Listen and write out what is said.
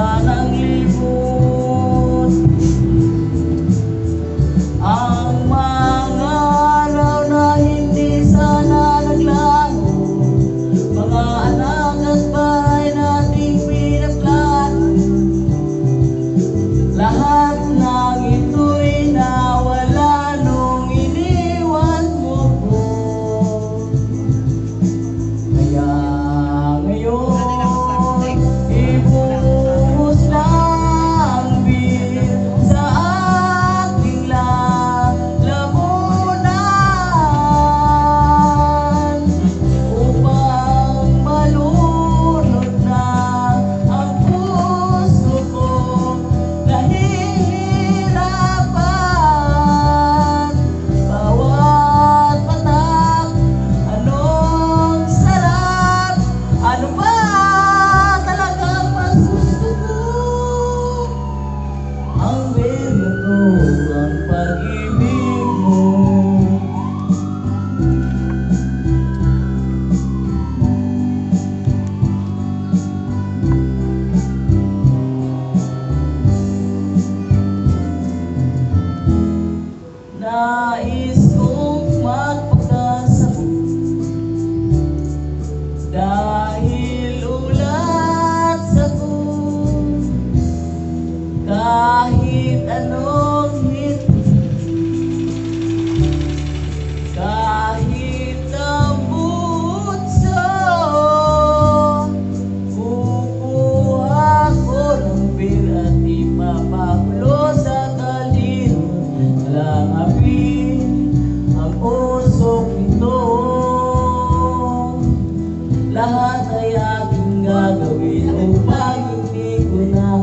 sanang limot ang mga araw na hindi sana naglaho, mga anak at bahay nating pinaplano. Lahat ng ito'y nawala nung iniwan mo ko. Kaya ngayon, ibuhos lang bin sa aking lalamunan upang malunod na ang puso ko. Nahihirapan bawat patak, anong sarap, ano ba talagang mas gusto ko? Ang berito, ang pag-ibig mo. Nais kong magpagkasakit dahil ulat sa ko. Kahit anong hiti, kahit ang butso, kukuha ko ng beer at ipapakulo sa kaldero. Langapin ang usok nito, lahat ay aking gagawin upang hindi ko na